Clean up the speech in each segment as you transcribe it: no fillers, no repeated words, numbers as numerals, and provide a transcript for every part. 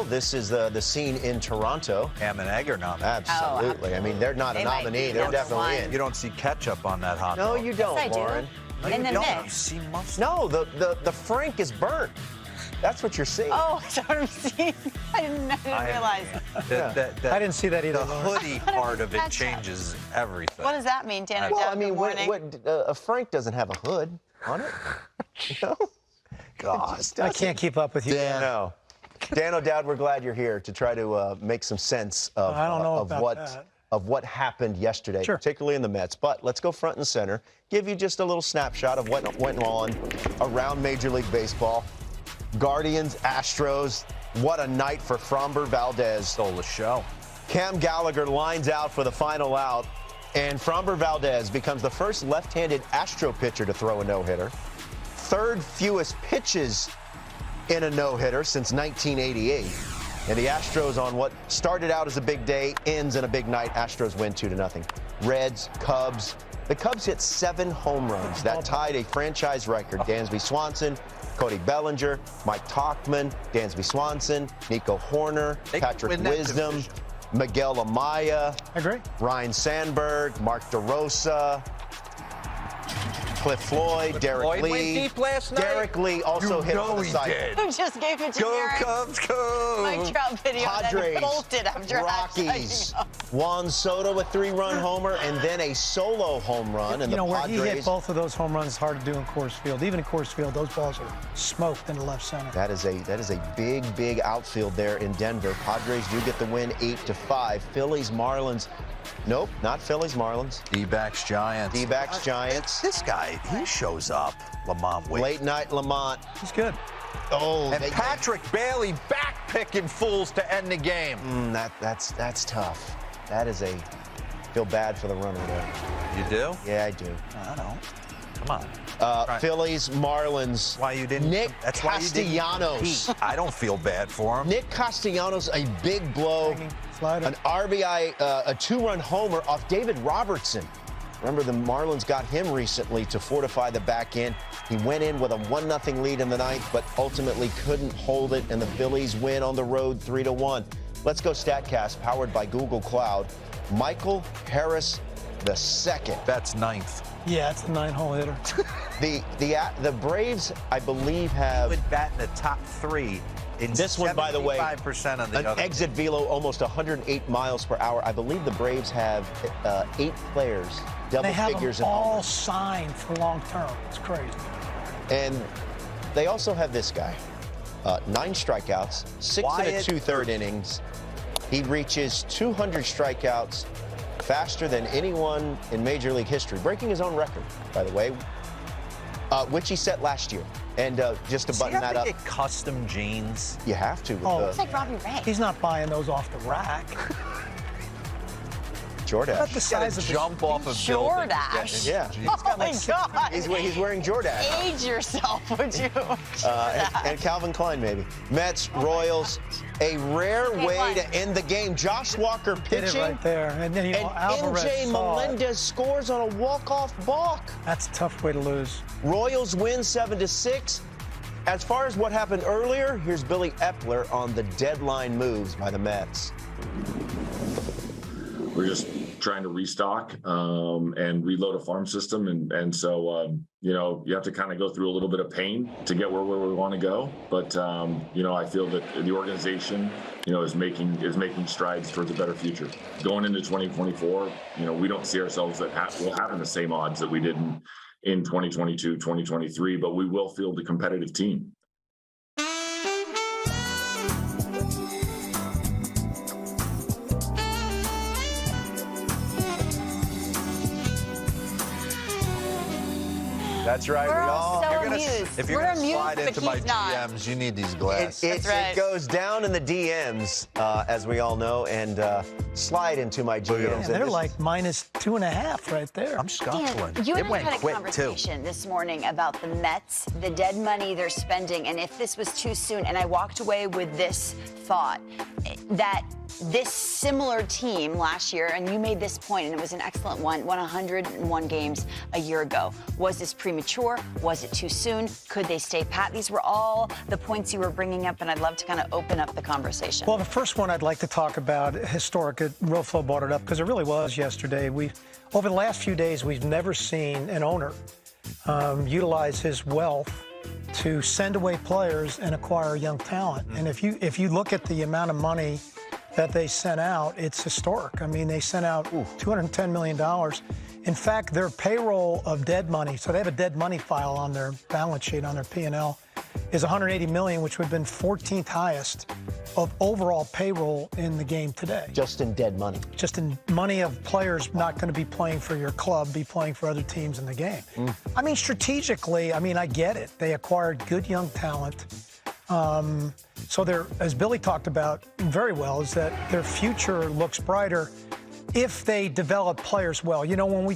This is the scene in Toronto. Ham and egg or not? Absolutely. I mean, they're not a nominee. They're definitely in. You don't see ketchup on that hot dog. No, you don't, Yes, I do. Lauren. No, In you the don't. mix. You see mustard. No, the Frank is burnt. That's what you're seeing. Oh, that's what I'm seeing. I didn't realize. I didn't see that either. The hoodie part of it Ketchup. changes everything. What does that mean, Dan? Well, I mean, good morning. a Frank doesn't have a hood on it. You know? God. I can't keep up with you. Dan. No. Dan O'Dowd, we're glad you're here to try to make some sense of, I don't know about that. of what happened yesterday, Sure. particularly in the Mets. But let's go front and center, give you just a little snapshot of what went on around Major League Baseball. Guardians, Astros, what a night for Framber Valdez. Stole the show. Cam Gallagher lines out for the final out, and Framber Valdez becomes the first left-handed Astro pitcher to throw a no-hitter. Third fewest pitches in a no-hitter since 1988. And the Astros on what started out as a big day ends in a big night. Astros win 2-0. Reds, Cubs. The Cubs hit 7 home runs. That tied a franchise record. Dansby Swanson, Cody Bellinger, Mike Tauchman, Dansby Swanson, Nico Horner, They could Patrick win that Wisdom, division. Miguel Amaya, I agree. Ryan Sandberg, Mark DeRosa, Cliff Floyd, Derek Floyd Lee. went deep last night. Derek Lee also hit on the side. Who just gave it to Go Derek? Cubs, go! Mike Trout video Padres, that bolted after Rockies, hashtag. Juan Soto a 3-run homer, and then a solo home run. And You know, the where Padres. he hit both of those home runs is hard to do in Coors Field. Even in Coors Field, those balls are smoked in the left center. That is a big outfield there in Denver. Padres do get the win 8-5. Phillies, Marlins. Nope, not Phillies, Marlins. D-backs, Giants. D-backs, Giants. This guy, he shows up. Lamont Wade. Late night Lamont. He's good. Oh, And Patrick Bailey back picking fools to end the game. that's tough. That is feel bad for the runner there. You do? Yeah, I do. I don't. Come on. Phillies, Marlins. Why you didn't? Nick That's why you didn't Castellanos. compete. I don't feel bad for him. Nick Castellanos, a big blow. Slider. An RBI, a 2-run homer off David Robertson. Remember, the Marlins got him recently to fortify the back end. He went in with a 1-0 lead in the ninth, but ultimately couldn't hold it, and the Phillies win on the road 3-1. Let's go StatCast, powered by Google Cloud. Michael Harris II. That's ninth. Yeah, it's a 9-hole hitter. The Braves, I believe, have Would bat in the top 3 in this one, by the way, 75% of the an other. exit velo almost 108 miles per hour. I believe the Braves have 8 players, double They have figures them in all homers. signed for long term. It's crazy. And they also have this guy. 9 strikeouts, 6 Wyatt 2/3 innings. He reaches 200 strikeouts faster than anyone in Major League history, breaking his own record, by the way, which he set last year. And just to button that up, Get custom jeans. you have to with It's like Robbie Ray. He's not buying those off the rack. Jordache. About the size of his Jump off a building. Jordache. Yeah. Oh my God. He's wearing Jordache. Age yourself, would you? And Calvin Klein, maybe. Mets, Royals, a rare way to end the game. Josh Walker Did it pitching. right there. And then, And Alvarez MJ saw it. Melendez scores on a walk-off balk. That's a tough way to lose. Royals win 7-6. As far as what happened earlier, here's Billy Epler on the deadline moves by the Mets. We're just trying to restock and reload a farm system. And so, you have to kind of go through a little bit of pain to get where we want to go. But, I feel that the organization, is making strides towards a better future. Going into 2024, we don't see ourselves that we'll have the same odds that we did in 2022, 2023, but we will field a competitive team. That's right. We're we all so You're gonna- amused. If you're We're going to amused, slide but into my he's not. DMs, you need these glasses. That's right. It goes down in the DMs, as we all know, and slide into my DMs. Yeah, And they're this- like -2.5 right there. I'm scuffling. Dan, you It and I went had a quick, too. conversation this morning about the Mets, the dead money they're spending, and if this was too soon. And I walked away with this thought. that this similar team last year, and you made this point, and it was an excellent one, won 101 games a year ago. Was this premature? Was it too soon? Could they stay pat? These were all the points you were bringing up, and I'd love to kind of open up the conversation. Well, the first one I'd like to talk about, historic, Roflo brought it up, because it really was yesterday. Over the last few days, we've never seen an owner utilize his wealth to send away players and acquire young talent. And if you look at the amount of money that they sent out, it's historic. I mean, they sent out $210 million. In fact, their payroll of dead money, so they have a dead money file on their balance sheet, on their P&L, is $180 million, which would have been 14th highest of overall payroll in the game today. Just in dead money. Just in money of players not going to be playing for your club, be playing for other teams in the game. I mean, strategically, I get it. They acquired good young talent. So they're, as Billy talked about very well, is that their future looks brighter if they develop players well. You know, when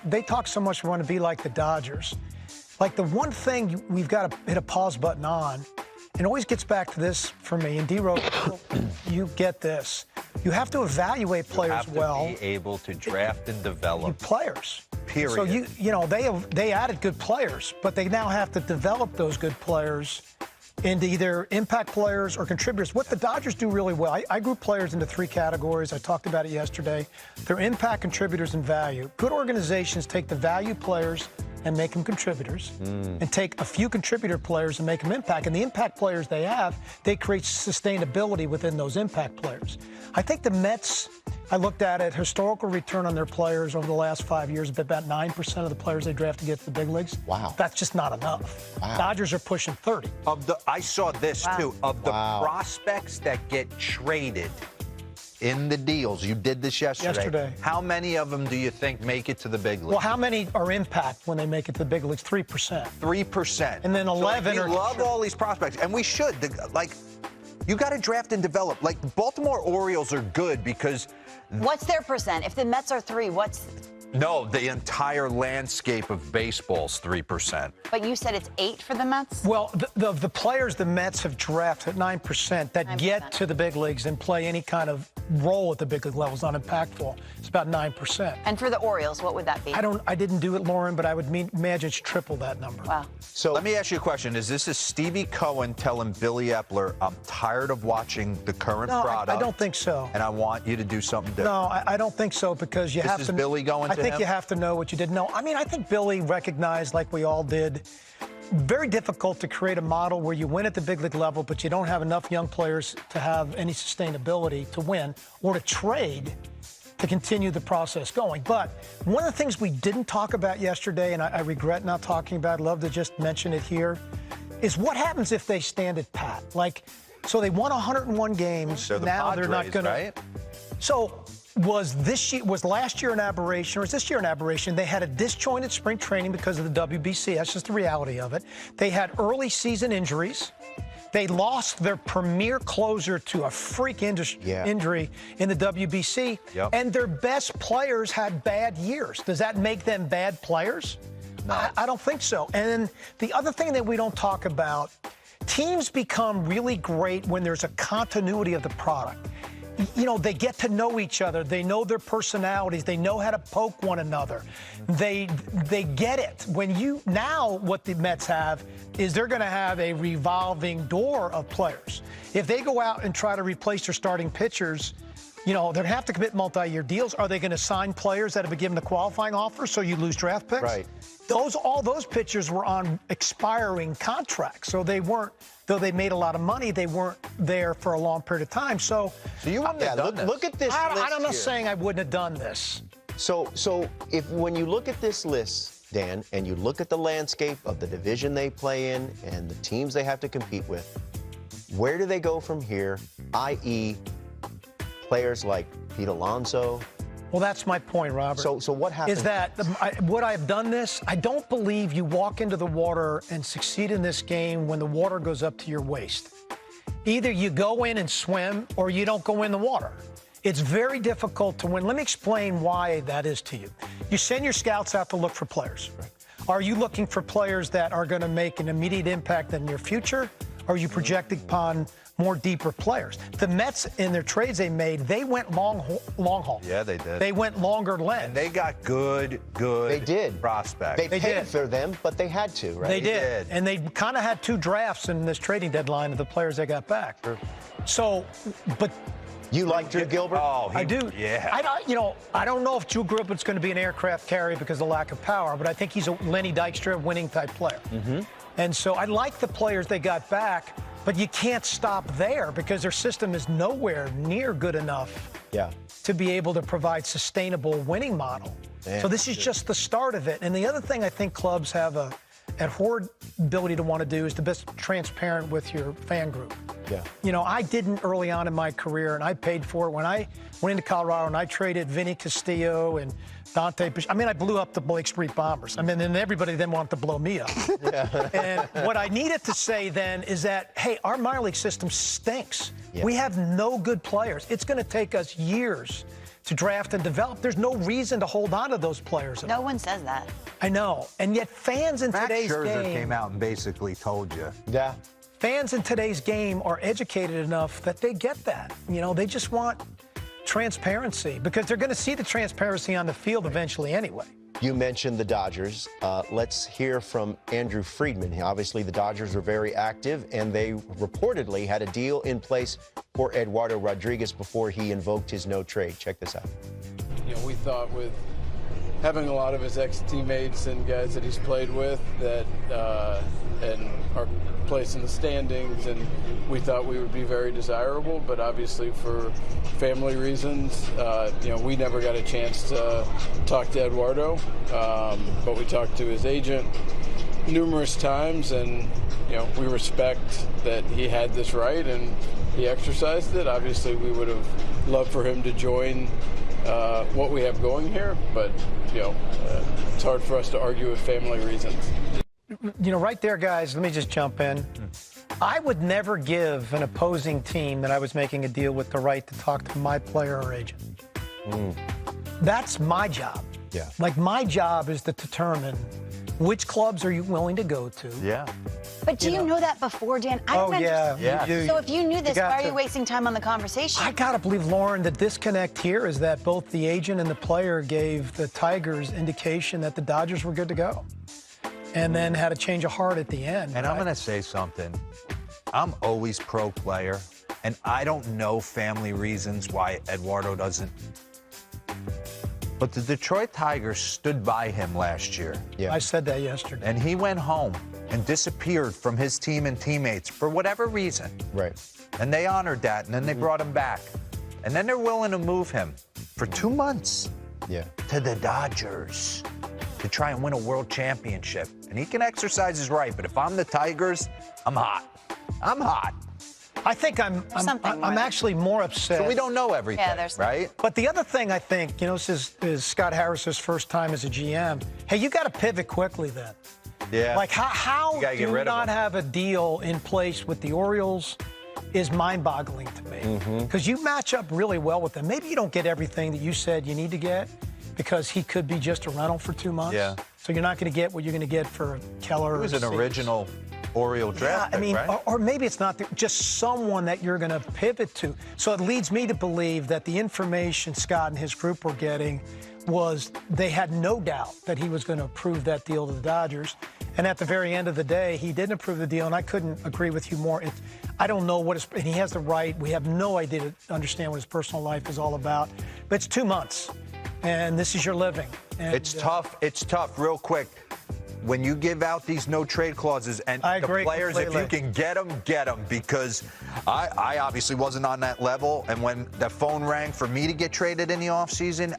they talk so much, we want to be like the Dodgers. Like, the one thing we've got to hit a pause button on, and it always gets back to this for me, and D-Rose, you get this. You have to evaluate players well. You have to be able to draft and develop players. Period. So, you know, they added good players, but they now have to develop those good players into either impact players or contributors. What the Dodgers do really well, I group players into three categories. I talked about it yesterday. They're impact, contributors, and value. Good organizations take the value players and make them contributors, and take a few contributor players and make them impact. And the impact players they have, they create sustainability within those impact players. I think the Mets, I looked at it, historical return on their players over the last 5 years, about 9% of the players they draft to get to the big leagues. Wow. That's just not enough. Wow. Dodgers are pushing 30. I saw this too, of the prospects that get traded in the deals. You did this yesterday. How many of them do you think make it to the big leagues? Well, how many are impact when they make it to the big leagues? 3%. 3%. And then 11 so we love all these prospects, and we should. You got to draft and develop. Like, the Baltimore Orioles are good because... What's their percent? If the Mets are 3, what's... No, the entire landscape of baseball's 3%. But you said it's 8 for the Mets? Well, the players the Mets have drafted, 9%, that get to the big leagues and play any kind of role at the big league level is not impactful. It's about 9%. And for the Orioles, what would that be? I didn't do it, Lauren, but I would imagine it's triple that number. Wow. So let me ask you a question. Is this a Stevie Cohen telling Billy Epler, I'm tired of watching the current product? I don't think so. And I want you to do something different? No, I don't think so, because you have to... This is Billy going to him? I think you have to know what you didn't know. I mean, I think Billy recognized, like we all did, very difficult to create a model where you win at the big league level, but you don't have enough young players to have any sustainability to win or to trade to continue the process going. But one of the things we didn't talk about yesterday, and I regret not talking about, I'd love to just mention it here, is what happens if they stand at pat? Like, so they won 101 games. They're the now Padres, they're not going right? to. So was last year an aberration, or is this year an aberration? They had a disjointed spring training because of the WBC. That's just the reality of it. They had early season injuries. They lost their premier closer to a freak injury in the WBC. Yep. And their best players had bad years. Does that make them bad players? No. I don't think so. And then the other thing that we don't talk about, teams become really great when there's a continuity of the product. You know, they get to know each other. They know their personalities. They know how to poke one another. They get it. Now what the Mets have is they're going to have a revolving door of players. If they go out and try to replace their starting pitchers, you know, they're going to have to commit multi-year deals. Are they going to sign players that have been given a qualifying offer so you lose draft picks? Right. All those pitchers were on expiring contracts, so they weren't. Though they made a lot of money, they weren't there for a long period of time. So you wouldn't have done this. Look at this list I'm not here. saying I wouldn't have done this. So when you look at this list, Dan, and you look at the landscape of the division they play in and the teams they have to compete with, where do they go from here, i.e. players like Pete Alonso? Well, that's my point, Robert. So what happens? Is that would I have done this? I don't believe you walk into the water and succeed in this game when the water goes up to your waist. Either you go in and swim or you don't go in the water. It's very difficult to win. Let me explain why that is to you. You send your scouts out to look for players. Right. Are you looking for players that are going to make an immediate impact in your future? Or are you projecting upon more deeper players. The Mets, in their trades they made, they went long haul. Yeah, they did. They went longer length. And they got good They did. prospects. They paid for them, but they had to, right? They did. And they kind of had 2 drafts in this trading deadline of the players they got back. Sure. So, but You like Drew Gilbert? Oh, I do. Yeah. I don't know if Drew Gilbert's going to be an aircraft carrier because of lack of power, but I think he's a Lenny Dykstra winning type player. Mm-hmm. And so I like the players they got back, but you can't stop there because their system is nowhere near good enough to be able to provide sustainable winning model. Man, so this is just the start of it. And the other thing I think clubs have a abhorred ability to want to do is to be transparent with your fan group. Yeah. You know, I didn't early on in my career, and I paid for it when I went into Colorado and I traded Vinny Castillo and Dante. I mean, I blew up the Blake Street Bombers. I mean, and everybody then wanted to blow me up. And what I needed to say then is that, hey, our minor league system stinks. Yeah. We have no good players. It's going to take us years to draft and develop. There's no reason to hold on to those players. No one says that. I know. And yet fans in today's game... Max Scherzer came out and basically told you. Yeah. Fans in today's game are educated enough that they get that. You know, they just want transparency because they're going to see the transparency on the field eventually anyway. You mentioned the Dodgers. Let's hear from Andrew Friedman. Obviously, the Dodgers were very active, and they reportedly had a deal in place for Eduardo Rodriguez before he invoked his no trade. Check this out. You know, we thought with having a lot of his ex-teammates and guys that he's played with that and our place in the standings, and we thought we would be very desirable, but obviously for family reasons, you know, we never got a chance to talk to Eduardo, but we talked to his agent numerous times, and you know, we respect that he had this right and he exercised it. Obviously, we would have loved for him to join what we have going here, but you know, it's hard for us to argue with family reasons. You know, right there, guys, let me just jump in. I would never give an opposing team that I was making a deal with the right to talk to my player or agent. That's my job. Yeah. Like, my job is to determine which clubs are you willing to go to. Yeah. But do you know that before, Dan? I don't understand. Yeah. So if you knew this, why are you wasting time on the conversation? I got to believe, Lauren, the disconnect here is that both the agent and the player gave the Tigers indication that the Dodgers were good to go and then had a change of heart at the end. And I'm going to say something. I'm always pro player, and I don't know family reasons why Eduardo doesn't. But the Detroit Tigers stood by him last year. Yeah. I said that yesterday. And he went home and disappeared from his team and teammates for whatever reason. Right. And they honored that, and then they brought him back. And then they're willing to move him for 2 months to the Dodgers to try and win a world championship. And he can exercise his right, but if I'm the Tigers, I'm hot. I'm hot. I think I'm actually more upset. So we don't know everything, right? But the other thing I think, you know, this is Scott Harris's first time as a GM. Hey, you got to pivot quickly then. Yeah. Like, how do you not have a deal in place with the Orioles is mind-boggling to me. Because you match up really well with them. Maybe you don't get everything that you said you need to get because he could be just a rental for 2 months. Yeah. So you're not going to get what you're going to get for Keller. He was an original Oriole draft pick, I mean, right? or maybe it's not just someone that you're going to pivot to. So it leads me to believe that the information Scott and his group were getting was they had no doubt that he was going to approve that deal to the Dodgers. And at the very end of the day, he didn't approve the deal, and I couldn't agree with you more. I don't know what and he has the right. We have no idea to understand what his personal life is all about. But it's 2 months, and this is your living. And, it's tough. It's tough. Real quick. When you give out these no-trade clauses and the players, if you can get them, because I obviously wasn't on that level. And when the phone rang for me to get traded in the offseason,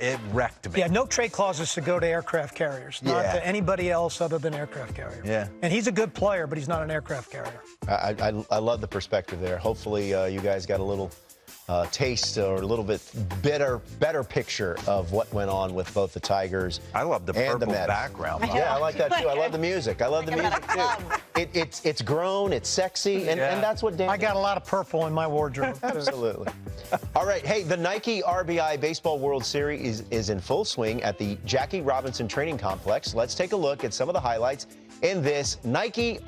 it wrecked me. Yeah, no trade clauses to go to aircraft carriers, not to anybody else other than aircraft carrier. Yeah. And he's a good player, but he's not an aircraft carrier. I love the perspective there. Hopefully you guys got a little taste or a little bit better picture of what went on with both the Tigers I love the and the purple Mets. background. Yeah, I like that too. I love the music. I love the music too. It's grown, it's sexy, and that's what Dan. I got a lot of purple in my wardrobe. Absolutely. All right, hey, the Nike RBI Baseball World Series is in full swing at the Jackie Robinson Training Complex. Let's take a look at some of the highlights in this Nike